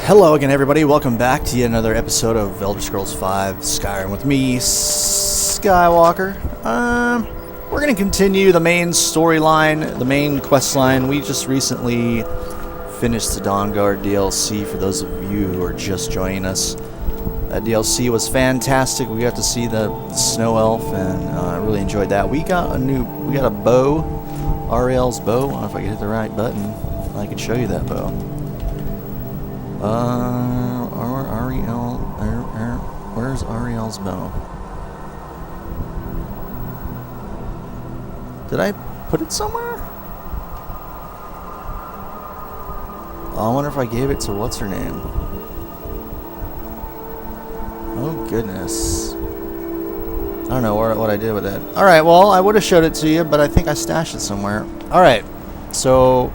Hello again, everybody. Welcome back to yet another episode of Elder Scrolls V Skyrim with me, Skywalker. We're going to continue the main storyline, the main quest line. We just recently finished the Dawnguard DLC for those of you who are just joining us. That DLC was fantastic. We got to see the snow elf, and I really enjoyed that. We got a bow, Ariel's bow. I don't know if I can hit the right button. I can show you that bow. Ariel, where's Ariel's bow? Did I put it somewhere? I wonder if I gave it to what's her name. Oh goodness. I don't know what I did with it. Alright, well, I would have showed it to you, but I think I stashed it somewhere. Alright, so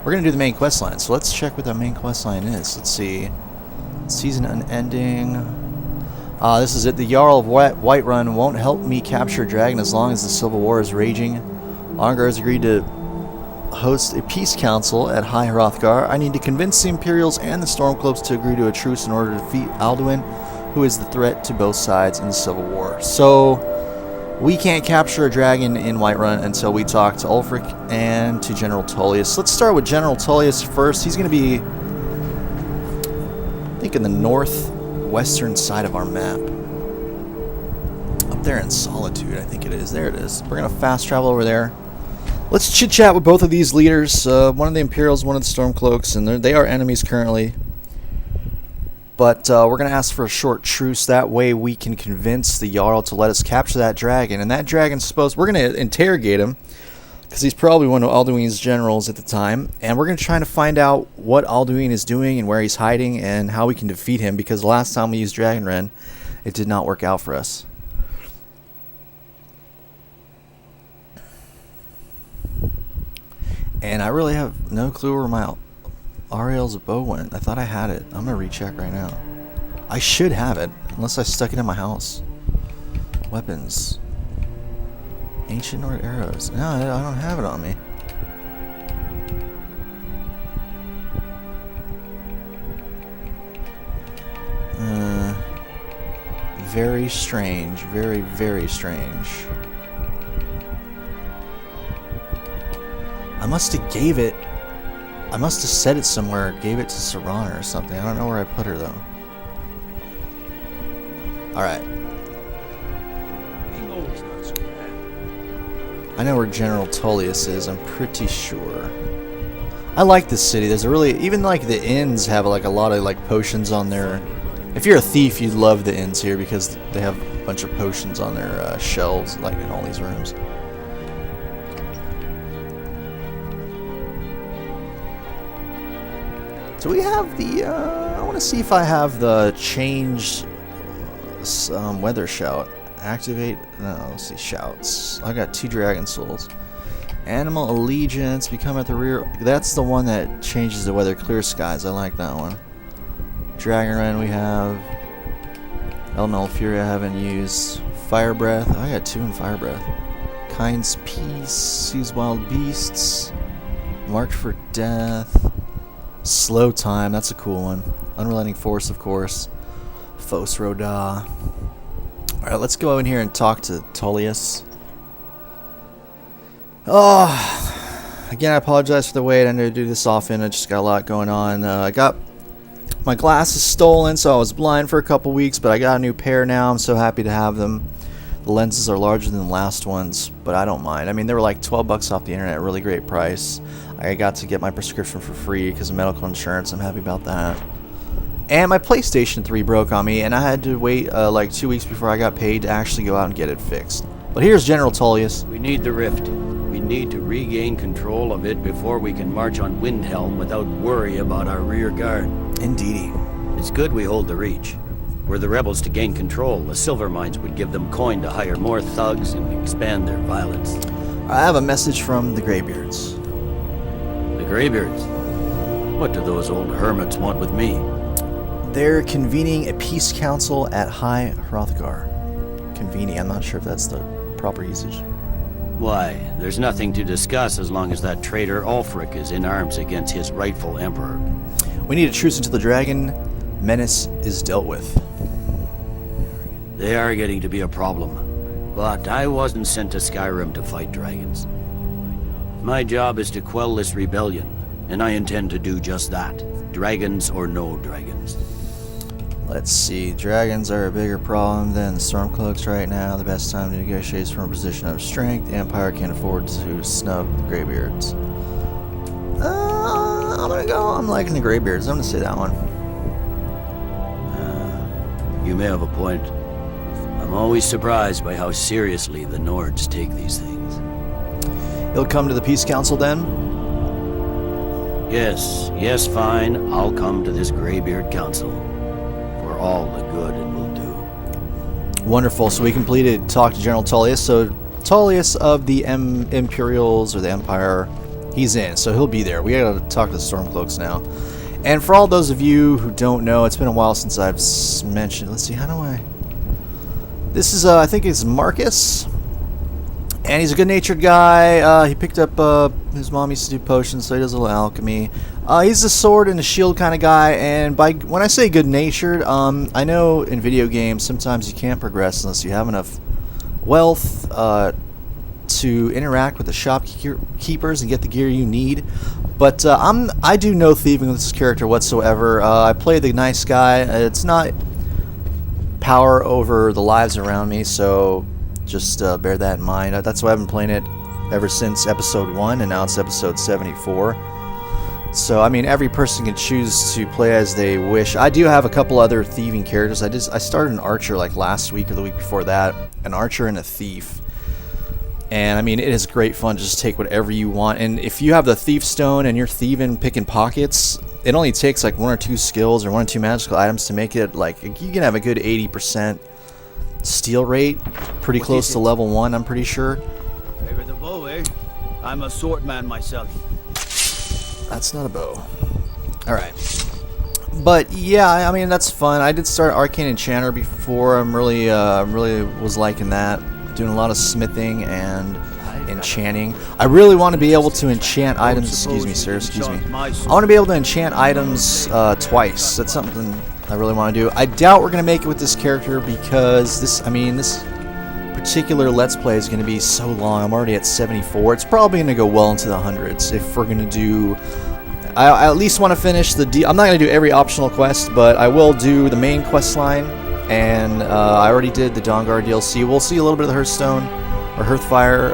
we're going to do the main quest line. So let's check what the main quest line is. Let's see. Season unending. This is it. The Jarl of Whiterun won't help me capture a dragon as long as the Civil War is raging. Ongar has agreed to host a peace council at High Hrothgar. I need to convince the Imperials and the Stormcloaks to agree to a truce in order to defeat Alduin, who is the threat to both sides in the Civil War. So we can't capture a dragon in Whiterun until we talk to Ulfric and to General Tullius. Let's start with General Tullius first. He's going to be, I think, in the northwestern side of our map. Up there in Solitude, I think it is. There it is. We're going to fast travel over there. Let's chit-chat with both of these leaders. One of the Imperials, one of the Stormcloaks, and they are enemies currently. But we're going to ask for a short truce. That way we can convince the Jarl to let us capture that dragon. And that dragon's supposed... We're going to interrogate him, because he's probably one of Alduin's generals at the time. And we're going to try to find out what Alduin is doing and where he's hiding and how we can defeat him. Because the last time we used Dragon Ren, it did not work out for us. And I really have no clue where my Ariel's bow went. I thought I had it. I'm going to recheck right now. I should have it, unless I stuck it in my house. Weapons. Ancient Nord arrows. No, I don't have it on me. Very strange. Very, very strange. I must have gave it... I must have set it somewhere, gave it to Serana or something. I don't know where I put her, though. Alright. I know where General Tullius is, I'm pretty sure. I like this city. There's a really... Even, like, the inns have, like, a lot of, like, potions on their... If you're a thief, you'd love the inns here, because they have a bunch of potions on their shelves, like, in all these rooms. Do we have the, I want to see if I have the change weather shout. Activate, no, let's see, shouts. I got 2 dragon souls. Animal allegiance, become at the rear. That's the one that changes the weather. Clear skies, I like that one. Dragon Ren we have. Elemental Fury I haven't used. Fire Breath, I got 2 in Fire Breath. Kind's Peace, Seize Wild Beasts. Marked for Death. Slow Time, that's a cool one. Unrelenting Force, of course. Fos Roda. Alright, let's go in here and talk to Tullius. Oh, again, I apologize for the wait. I know to do this often. I just got a lot going on. I got my glasses stolen, so I was blind for a couple weeks, but I got a new pair now. I'm so happy to have them. The lenses are larger than the last ones, but I don't mind. I mean, they were like 12 bucks off the internet, really great price. I got to get my prescription for free because of medical insurance. I'm happy about that. And my PlayStation 3 broke on me, and I had to wait like 2 weeks before I got paid to actually go out and get it fixed. But here's General Tullius. We need the rift. We need to regain control of it before we can march on Windhelm without worry about our rear guard. Indeedy. It's good we hold the reach. Were the rebels to gain control, the silver mines would give them coin to hire more thugs and expand their violence. I have a message from the Greybeards. The Greybeards? What do those old hermits want with me? They're convening a peace council at High Hrothgar. Convening, I'm not sure if that's the proper usage. Why, there's nothing to discuss as long as that traitor Ulfric is in arms against his rightful emperor. We need a truce until the dragon menace is dealt with. They are getting to be a problem, but I wasn't sent to Skyrim to fight dragons. My job is to quell this rebellion, and I intend to do just that. Dragons or no dragons. Let's see. Dragons are a bigger problem than Stormcloaks right now. The best time to negotiate is from a position of strength. The Empire can't afford to snub the Greybeards. I'm liking the Greybeards. I'm gonna say that one. You may have a point. I'm always surprised by how seriously the Nords take these things. You'll come to the Peace Council then? Yes, fine. I'll come to this Greybeard Council. For all the good it will do. Wonderful. So we completed talk to General Tullius. So Tullius of the Imperials or the Empire, he's in. So he'll be there. We gotta talk to the Stormcloaks now. And for all those of you who don't know, it's been a while since I've mentioned. Let's see, how do I... This is, I think it's Marcus. And he's a good-natured guy. He picked up, his mom used to do potions, so he does a little alchemy. He's a sword and a shield kind of guy, and when I say good-natured, I know in video games sometimes you can't progress unless you have enough wealth to interact with the shopkeepers and get the gear you need. But I do no thieving with this character whatsoever. I play the nice guy. It's not power over the lives around me, so just bear that in mind. That's why I've been playing it ever since episode 1, and now it's episode 74. So I mean, every person can choose to play as they wish. I do have a couple other thieving characters. I started an archer like last week or the week before that, an archer and a thief. And I mean, it is great fun to just take whatever you want. And if you have the thief stone and you're thieving, picking pockets, it only takes like 1 or 2 skills or 1 or 2 magical items to make it like, you can have a good 80% steal rate, pretty close to level 1, I'm pretty sure. Favor the bow, eh? I'm a swordman myself. That's not a bow. Alright. But yeah, I mean, that's fun. I did start Arcane Enchanter before. I'm really was liking that. Doing a lot of smithing and enchanting. I really want to be able to enchant items. Excuse me, sir. Excuse me. I want to be able to enchant items twice. That's something I really want to do. I doubt we're going to make it with this character because this particular Let's Play is going to be so long. I'm already at 74. It's probably going to go well into the hundreds if we're going to do... I at least want to finish the... I'm not going to do every optional quest, but I will do the main quest line. And I already did the Dawnguard DLC. We'll see a little bit of the Hearthstone or Hearthfire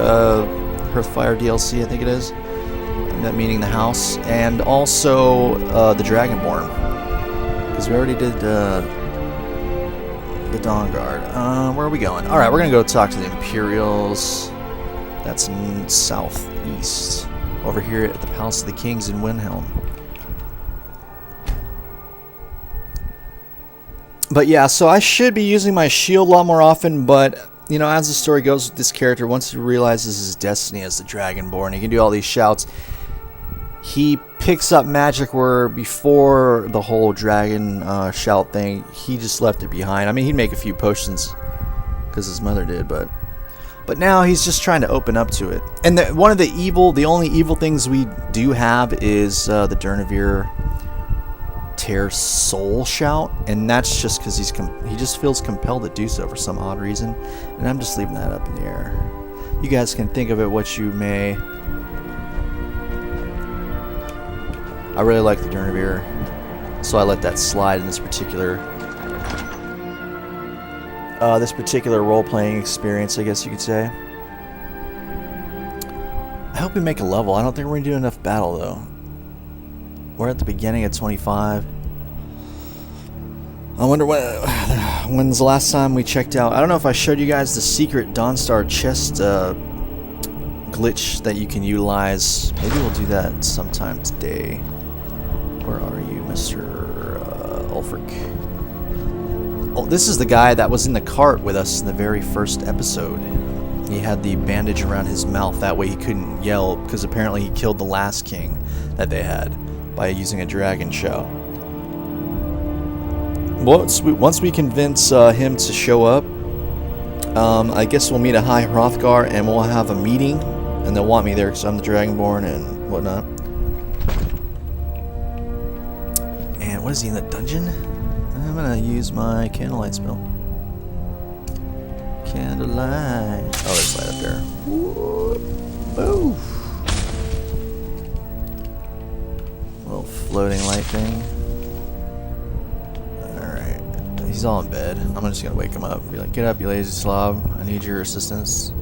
DLC, I think it is. And that meaning the house, and also the Dragonborn, because we already did the Dawnguard. Where are we going? All right, we're gonna go talk to the Imperials. That's in southeast, over here at the Palace of the Kings in Windhelm. But yeah, so I should be using my shield a lot more often, but, you know, as the story goes with this character, once he realizes his destiny as the Dragonborn, he can do all these shouts. He picks up magic where before the whole dragon shout thing, he just left it behind. I mean, he'd make a few potions, because his mother did, but now he's just trying to open up to it. And the only evil things we do have is the Durnavir Tear Soul shout, and that's just because he just feels compelled to do so for some odd reason, and I'm just leaving that up in the air. You guys can think of it what you may. I really like the Durnavir, so I let that slide in this particular role-playing experience, I guess you could say. I hope we make a level. I don't think we're gonna do enough battle though. We're at the beginning at 25. I wonder when's the last time we checked out. I don't know if I showed you guys the secret Dawnstar chest glitch that you can utilize. Maybe we'll do that sometime today. Where are you, Mr. Ulfric? Oh, this is the guy that was in the cart with us in the very first episode. He had the bandage around his mouth. That way he couldn't yell, because apparently he killed the last king that they had by using a dragon shout. Once we convince him to show up, I guess we'll meet at High Hrothgar and we'll have a meeting, and they'll want me there because I'm the Dragonborn and whatnot. what is he in the dungeon? I'm gonna use my candlelight spell. Candlelight. Oh, there's light up there. Whoop. Little floating light thing. Alright. He's all in bed. I'm just gonna wake him up. Be like, get up, you lazy slob. I need your assistance.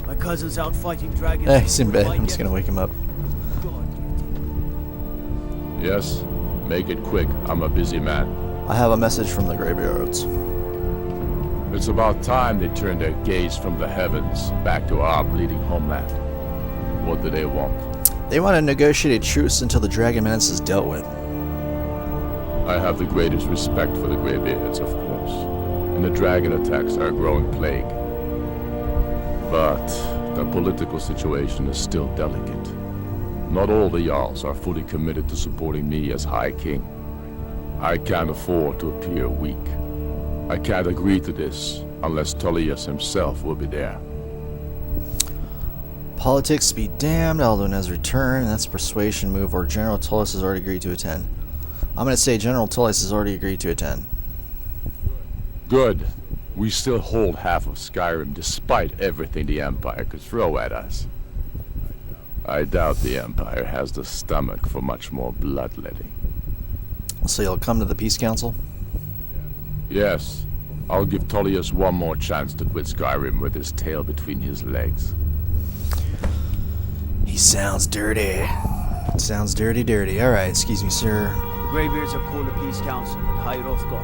My cousin's out fighting dragons. Hey, he's in bed. I'm just gonna wake him up. Yes? Make it quick. I'm a busy man. I have a message from the Greybeards. It's about time they turned their gaze from the heavens back to our bleeding homeland. What do they want? They want to negotiate a truce until the dragon menace is dealt with. I have the greatest respect for the Greybeards, of course. And the dragon attacks are a growing plague. But the political situation is still delicate. Not all the Jarls are fully committed to supporting me as High King. I can't afford to appear weak. I can't agree to this unless Tullius himself will be there. Politics be damned, Alduin has returned, and that's a persuasion move, or General Tullius has already agreed to attend. I'm going to say General Tullius has already agreed to attend. Good. We still hold half of Skyrim despite everything the Empire could throw at us. I doubt the Empire has the stomach for much more bloodletting. So you'll come to the Peace Council? Yes. I'll give Tullius one more chance to quit Skyrim with his tail between his legs. He sounds dirty. Sounds dirty. Alright, excuse me, sir. The Greybeards have called a peace council at High Hrothgar.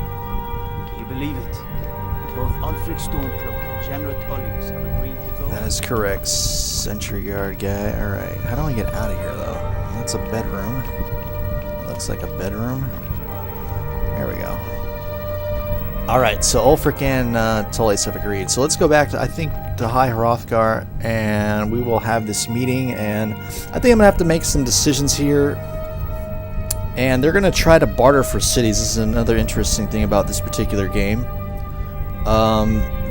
Can you believe it? Both Ulfric Stormcloak and General Tullius have agreed to go. That is correct. Sentry guard guy. Alright, how do I get out of here, though? That's a bedroom. It looks like a bedroom. There we go. Alright, so Ulfric and Tullius have agreed. So let's go back to, I think, to High Hrothgar, and we will have this meeting, and I think I'm going to have to make some decisions here. And they're going to try to barter for cities. This is another interesting thing about this particular game.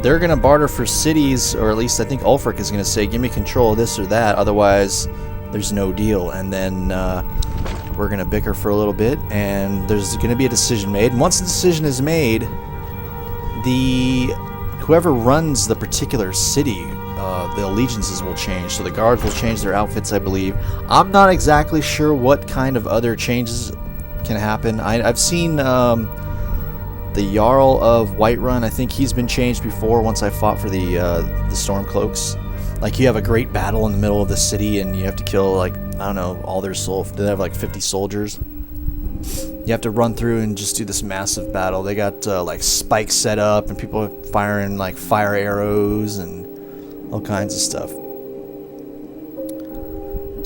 They're going to barter for cities, or at least I think Ulfric is going to say, give me control of this or that, otherwise there's no deal. And then we're going to bicker for a little bit, and there's going to be a decision made. And once the decision is made, whoever runs the particular city, the allegiances will change. So the guards will change their outfits, I believe. I'm not exactly sure what kind of other changes can happen. I've seen the Jarl of Whiterun. I think he's been changed before once I fought for the Stormcloaks. Like, you have a great battle in the middle of the city and you have to kill, like, I don't know, all their they have like 50 soldiers. You have to run through and just do this massive battle. They got like spikes set up and people are firing like fire arrows and all kinds of stuff.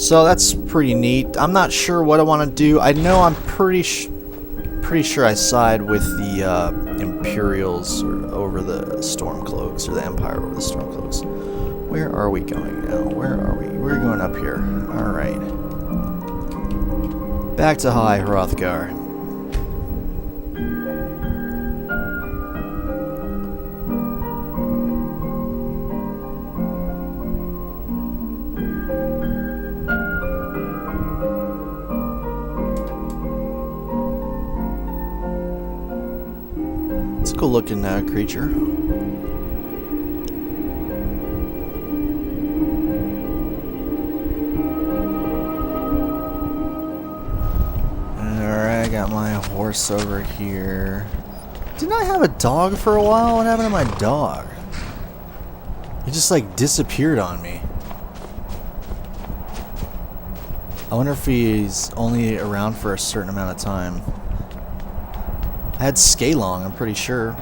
So that's pretty neat. I'm not sure what I want to do. I know I'm pretty sure I side with the Imperials over the Stormcloaks, or the Empire over the Stormcloaks. Where are we going now? Where are we? We're going up here. Alright. Back to High Hrothgar. It's a cool looking creature. Alright, I got my horse over here. Didn't I have a dog for a while? What happened to my dog? He just like disappeared on me. I wonder if he's only around for a certain amount of time. I had Skalong, I'm pretty sure.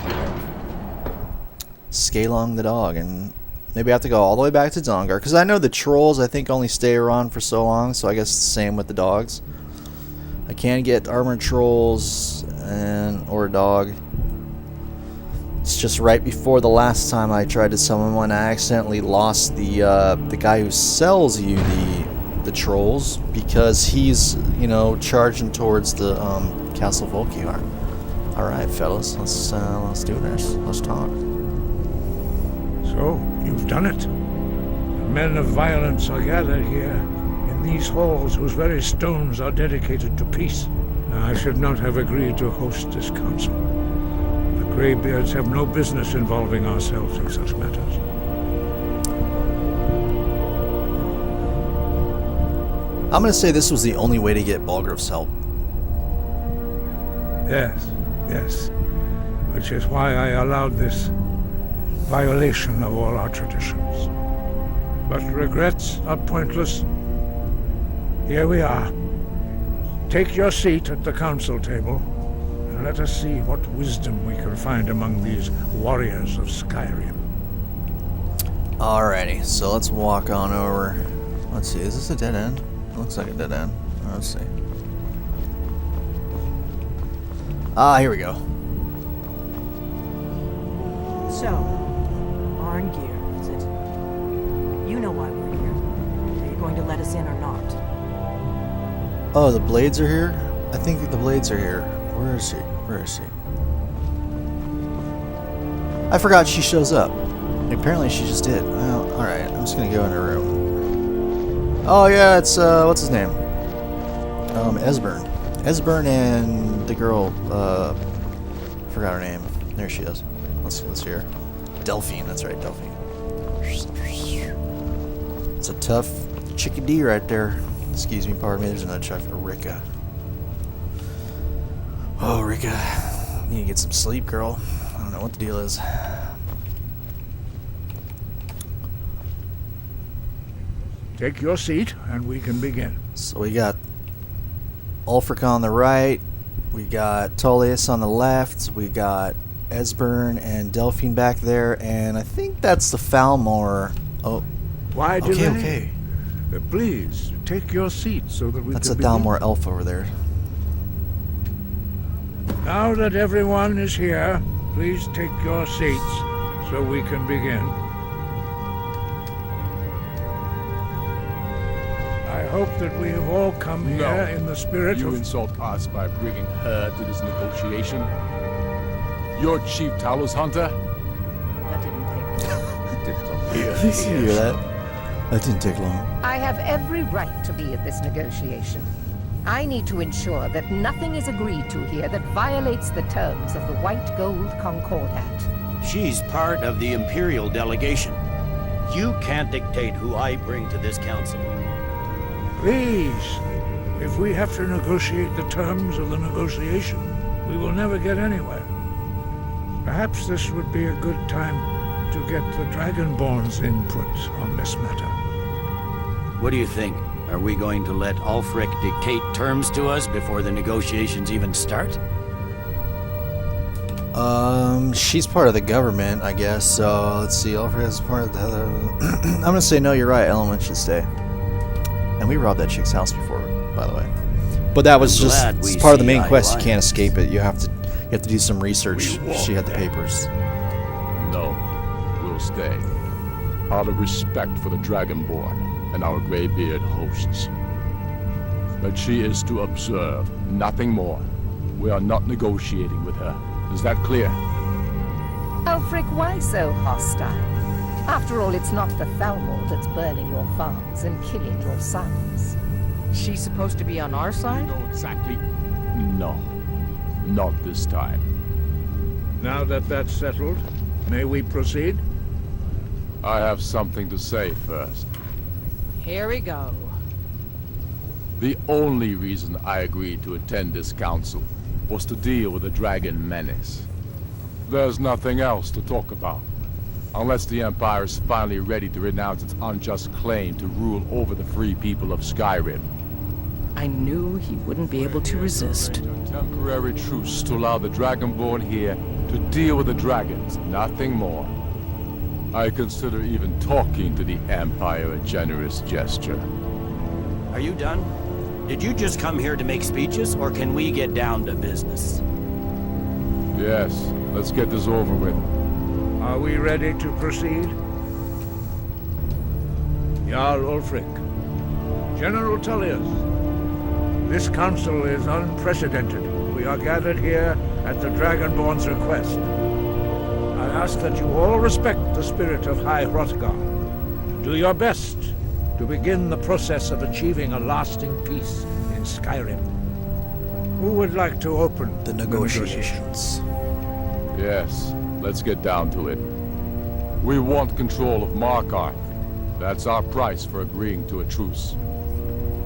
Skalong the dog, and maybe I have to go all the way back to Dongar, because I know the trolls, I think, only stay around for so long, so I guess it's the same with the dogs. I can get armored trolls or a dog. It's just right before the last time I tried to summon one, I accidentally lost the guy who sells you the trolls, because he's, you know, charging towards the Castle Volkiar. Alright, fellas, let's do this. Let's talk. So, you've done it. The men of violence are gathered here in these halls whose very stones are dedicated to peace. I should not have agreed to host this council. The Greybeards have no business involving ourselves in such matters. I'm going to say this was the only way to get Balgruuf's help. Yes, yes. Which is why I allowed this violation of all our traditions. But regrets are pointless. Here we are. Take your seat at the council table, and let us see what wisdom we can find among these warriors of Skyrim. Alrighty, so let's walk on over. Let's see, is this a dead end? It looks like a dead end. Let's see. Ah, here we go. So, Arngeir, is it? You know why we're here. Are you going to let us in or not? Oh, the blades are here? I think the blades are here. Where is she? Where is she? I forgot she shows up. Apparently she just did. Well, alright, I'm just gonna go in her room. Oh yeah, it's, what's his name? Esbern. Esbern and the girl, forgot her name. There she is. Let's hear her. Delphine, that's right, Delphine. It's a tough chickadee right there. Excuse me, pardon me, there's another check for Rika. Oh, Rika, you need to get some sleep, girl. I don't know what the deal is. Take your seat, and we can begin. So we got Ulfric on the right, we got Tullius on the left, we got Esbern and Delphine back there, and I think that's the Falmor. Oh, Why delay? okay. Please, take your seat so that we That's can a begin. Thalmor elf over there. Now that everyone is here, please take your seats so we can begin. I hope that we have all come here in the spirit You of... insult us by bringing her to this negotiation? You're Chief Talos Hunter? That didn't take long. Did you hear that? That didn't take long. I have every right to be at this negotiation. I need to ensure that nothing is agreed to here that violates the terms of the White Gold Concordat. She's part of the Imperial delegation. You can't dictate who I bring to this council. Please, if we have to negotiate the terms of the negotiation, we will never get anywhere. Perhaps this would be a good time to get the Dragonborn's input on this matter. What do you think? Are we going to let Ulfric dictate terms to us before the negotiations even start? She's part of the government, I guess, so let's see, Ulfric is part of the... I'm gonna say no, you're right, Element should stay. And we robbed that chick's house before, by the way. But that was just it's part of the main quest, you can't escape it, you have to do some research. She had the papers. No, we'll stay. Out of respect for the Dragonborn and our Greybeard hosts. But she is to observe, nothing more. We are not negotiating with her. Is that clear? Ulfric, why so hostile? After all, it's not the Thalmor that's burning your farms and killing your sons. She's supposed to be on our side? No, exactly. No, not this time. Now that that's settled, may we proceed? I have something to say first. Here we go. The only reason I agreed to attend this council was to deal with the dragon menace. There's nothing else to talk about. Unless the Empire is finally ready to renounce its unjust claim to rule over the free people of Skyrim. I knew he wouldn't be able to resist. A temporary truce to allow the Dragonborn here to deal with the dragons, nothing more. I consider even talking to the Empire a generous gesture. Are you done? Did you just come here to make speeches, or can we get down to business? Yes, let's get this over with. Are we ready to proceed? Jarl Ulfric, General Tullius, this council is unprecedented. We are gathered here at the Dragonborn's request. I ask that you all respect the spirit of High Hrothgar. Do your best to begin the process of achieving a lasting peace in Skyrim. Who would like to open The negotiations. Yes, let's get down to it. We want control of Markarth. That's our price for agreeing to a truce.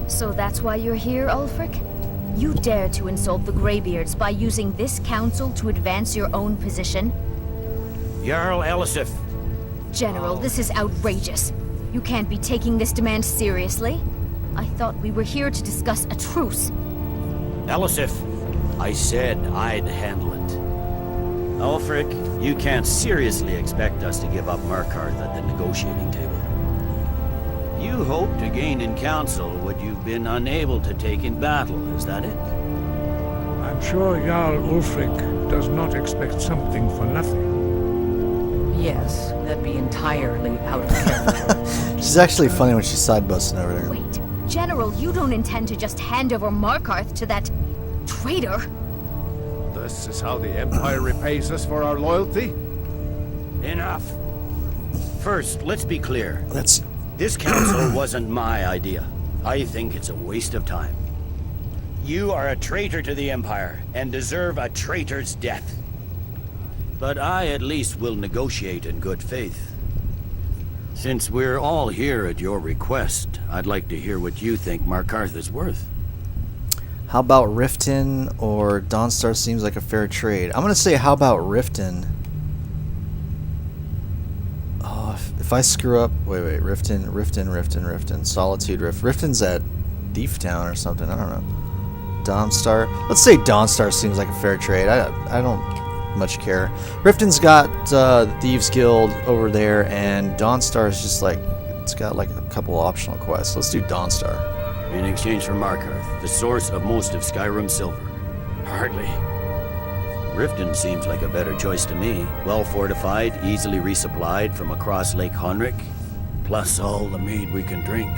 So that's why you're here, Ulfric? You dare to insult the Greybeards by using this council to advance your own position? Jarl Elisif. General, this is outrageous. You can't be taking this demand seriously. I thought we were here to discuss a truce. Elisif, I said I'd handle it. Ulfric, you can't seriously expect us to give up Markarth at the negotiating table. You hope to gain in council what you've been unable to take in battle, is that it? I'm sure Jarl Ulfric does not expect something for nothing. Yes, that'd be entirely out of character. She's actually funny when she's side busting over there. Wait, General, you don't intend to just hand over Markarth to that traitor? This is how the Empire repays us for our loyalty? Enough. First, let's be clear. That's This council wasn't my idea. I think it's a waste of time. You are a traitor to the Empire and deserve a traitor's death. But I at least will negotiate in good faith. Since we're all here at your request, I'd like to hear what you think Markarth is worth. how about Riften or Dawnstar seems like a fair trade. I'm gonna say how about Riften. Oh, if I screw up, wait, Riften, Solitude Rift. Riften's at Thief Town or something. I don't know. Dawnstar. Let's say Dawnstar seems like a fair trade. I don't much care. Riften's got the Thieves Guild over there, and Dawnstar is just like, it's got like a couple optional quests. Let's do Dawnstar. In exchange for Markarth, the source of most of Skyrim's silver. Hardly. Riften seems like a better choice to me. Well fortified, easily resupplied from across Lake Honric, plus all the mead we can drink.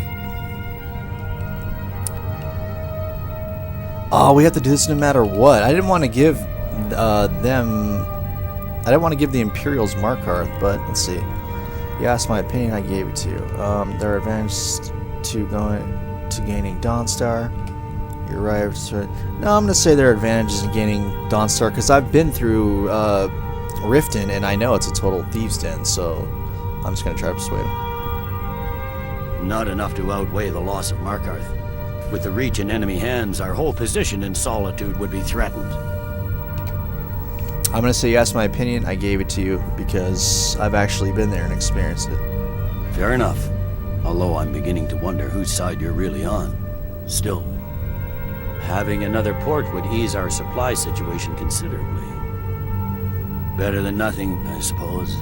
Oh, we have to do this no matter what. I didn't want to give them... I didn't want to give the Imperials Markarth, but let's see. You asked my opinion, I gave it to you. Their advantage to gaining Dawnstar. You're right. No, I'm going to say their advantage is in gaining Dawnstar, because I've been through Riften, and I know it's a total thieves' den, so I'm just going to try to persuade them. Not enough to outweigh the loss of Markarth. With the Reach in enemy hands, our whole position in Solitude would be threatened. I'm going to say you asked my opinion, I gave it to you, because I've actually been there and experienced it. Fair enough. Although I'm beginning to wonder whose side you're really on. Still, having another port would ease our supply situation considerably. Better than nothing, I suppose.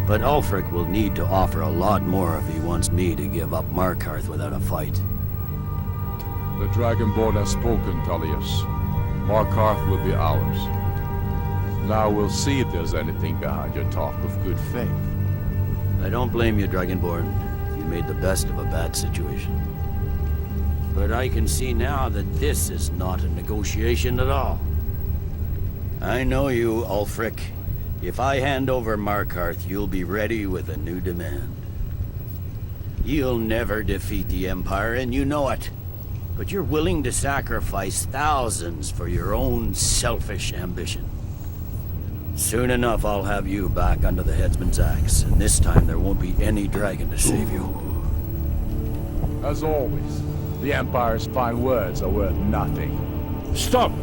But Ulfric will need to offer a lot more if he wants me to give up Markarth without a fight. The Dragonborn has spoken, Tullius. Markarth will be ours. Now we'll see if there's anything behind your talk of good faith. I don't blame you, Dragonborn. You made the best of a bad situation. But I can see now that this is not a negotiation at all. I know you, Ulfric. If I hand over Markarth, you'll be ready with a new demand. You'll never defeat the Empire, and you know it. But you're willing to sacrifice thousands for your own selfish ambition. Soon enough, I'll have you back under the headsman's axe, and this time there won't be any dragon to save you. As always, the Empire's fine words are worth nothing. Stop!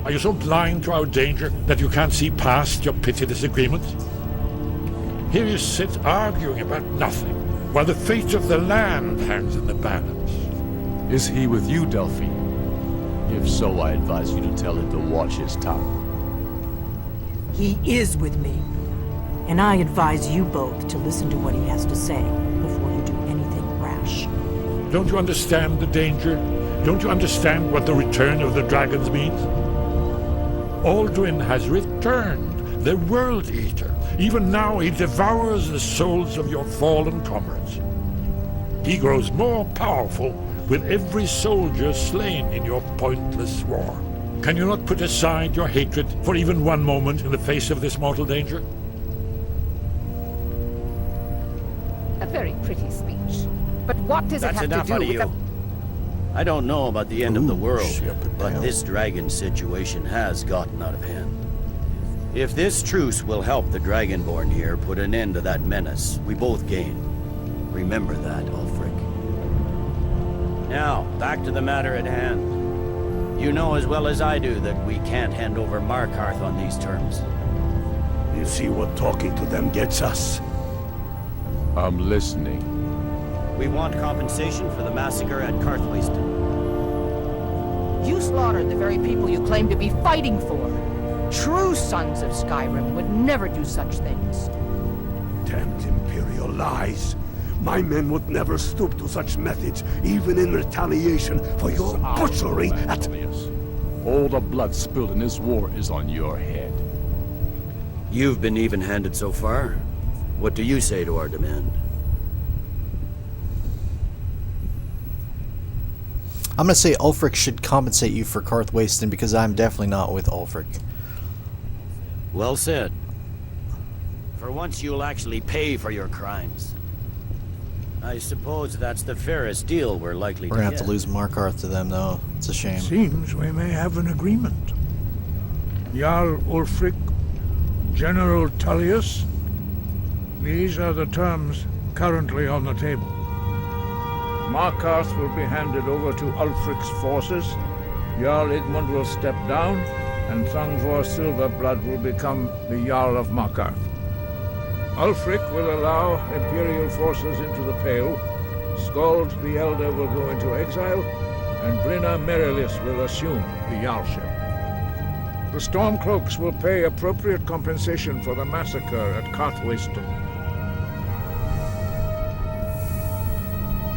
Are you so blind to our danger that you can't see past your petty disagreements? Here you sit arguing about nothing, while the fate of the land hangs in the balance. Is he with you, Delphine? If so, I advise you to tell him to watch his tongue. He is with me. And I advise you both to listen to what he has to say before you do anything rash. Don't you understand the danger? Don't you understand what the return of the dragons means? Alduin has returned, the World Eater. Even now he devours the souls of your fallen comrades. He grows more powerful with every soldier slain in your pointless war. Can you not put aside your hatred for even one moment in the face of this mortal danger? A very pretty speech. But what does it That's have to enough do out of with you. the... I don't know about the end of the world, shepherd but pale. this dragon situation has gotten out of hand. If this truce will help the Dragonborn here put an end to that menace, we both gain. Remember that, Ulfric. Now, back to the matter at hand. You know as well as I do that we can't hand over Markarth on these terms. You see what talking to them gets us? I'm listening. We want compensation for the massacre at Karthwasten. You slaughtered the very people you claim to be fighting for. True sons of Skyrim would never do such things. Damned Imperial lies. My men would never stoop to such methods, even in retaliation for your butchery at... All the blood spilled in this war is on your head. You've been even-handed so far. What do you say to our demand? I'm gonna say Ulfric should compensate you for Karthwasten because I'm definitely not with Ulfric. Well said. For once you'll actually pay for your crimes. I suppose that's the fairest deal we're likely We're to gonna get. have to lose Markarth to them, though. It's a shame. Seems we may have an agreement. Jarl Ulfric, General Tullius, these are the terms currently on the table. Markarth will be handed over to Ulfric's forces, Jarl Igmund will step down, and Thangvor Silverblood will become the Jarl of Markarth. Ulfric will allow Imperial forces into the Pale, Skald the Elder will go into exile, and Brynna Merilis will assume the Jarlship. The Stormcloaks will pay appropriate compensation for the massacre at Karthwasten.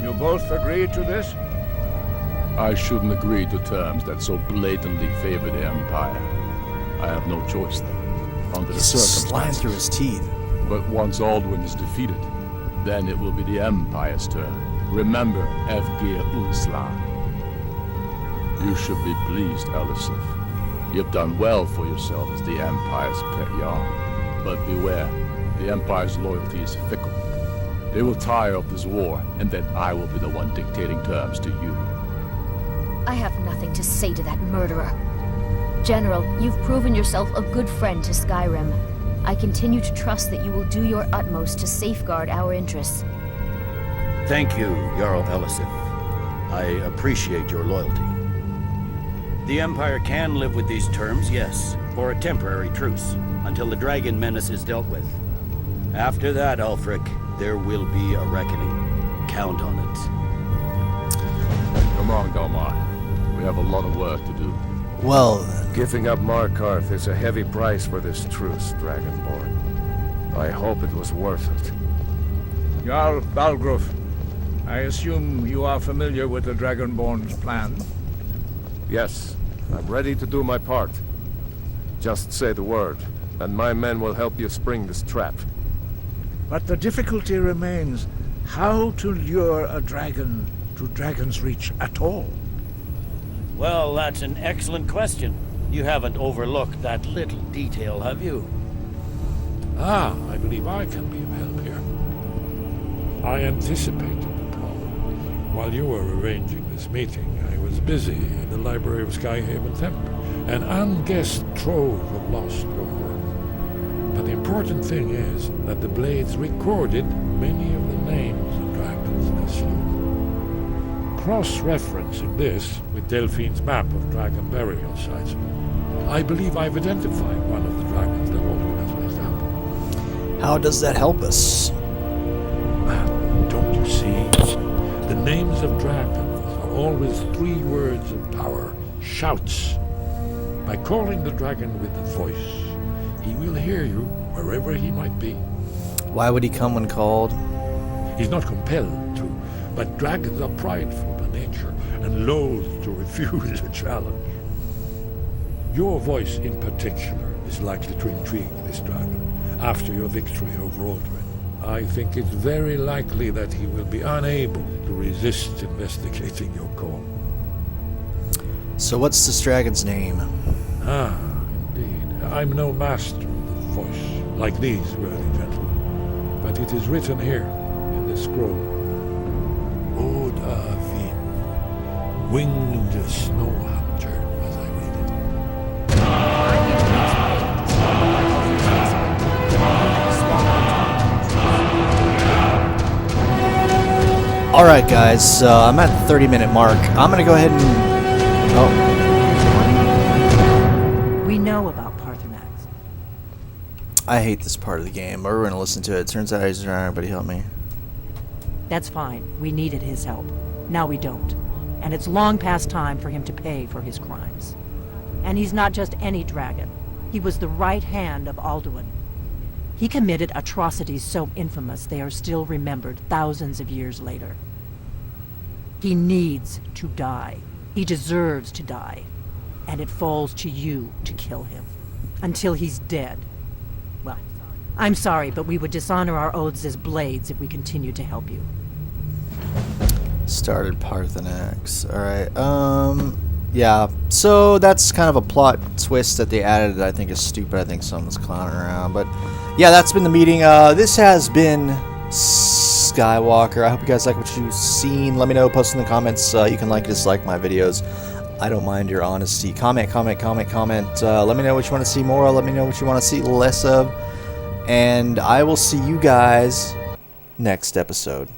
You both agree to this? I shouldn't agree to terms that so blatantly favor the Empire. I have no choice, though, under the He's sliding circumstances. through his teeth. But once Alduin is defeated, then it will be the Empire's turn. Remember, Evgir Unslan. You should be pleased, Elisif. You've done well for yourself as the Empire's pet Jarl. But beware, the Empire's loyalty is fickle. They will tire of this war, and then I will be the one dictating terms to you. I have nothing to say to that murderer. General, you've proven yourself a good friend to Skyrim. I continue to trust that you will do your utmost to safeguard our interests. Thank you, Jarl Elisif. I appreciate your loyalty. The Empire can live with these terms, yes, for a temporary truce, until the dragon menace is dealt with. After that, Ulfric, there will be a reckoning. Count on it. Come on, Galmar. We have a lot of work to do. Well, Giving up Markarth is a heavy price for this truce, Dragonborn. I hope it was worth it. Jarl Balgruf, I assume you are familiar with the Dragonborn's plan? Yes, I'm ready to do my part. Just say the word, and my men will help you spring this trap. But the difficulty remains how to lure a dragon to Dragon's Reach at all. Well, that's an excellent question. You haven't overlooked that little detail, have you? Ah, I believe I can be of help here. I anticipated the problem. While you were arranging this meeting, I was busy in the library of Skyhaven Temple, an unguessed trove of lost lore. But the important thing is that the blades recorded many of the names of dragons they slew. Cross-referencing this with Delphine's map of dragon burial sites, I believe I've identified one of the dragons that Alduin has raised up. how does that help us? Don't you see? The names of dragons are always 3 words of power, shouts. By calling the dragon with a voice, he will hear you wherever he might be. Why would he come when called? He's not compelled to, but dragons are prideful by nature and loath to refuse a challenge. Your voice in particular is likely to intrigue this dragon after your victory over Alduin. I think it's very likely that he will be unable to resist investigating your call. So what's this dragon's name? Ah, indeed. I'm no master of the voice, like these worthy gentlemen. But it is written here, in this scroll. the winged snow hunter, as I read it. Alright guys, I'm at the 30-minute mark. I'm gonna go ahead and... Oh. We know about Parthenax. I hate this part of the game, but we're gonna listen to it. Turns out he's trying, everybody help me. That's fine. We needed his help. Now we don't. And it's long past time for him to pay for his crimes. And he's not just any dragon. He was the right hand of Alduin. He committed atrocities so infamous they are still remembered thousands of years later. He needs to die. He deserves to die. And it falls to you to kill him. Until he's dead. Well, I'm sorry, but we would dishonor our oaths as blades if we continued to help you. Started Parthenax. Alright, yeah. So that's kind of a plot twist that they added that I think is stupid. I think someone's clowning around. But yeah, that's been the meeting. This has been Skywalker. I hope you guys like what you've seen. Let me know. Post in the comments. You can like, dislike my videos. I don't mind your honesty. Comment. Let me know what you want to see more of. Let me know what you want to see less of. And I will see you guys next episode.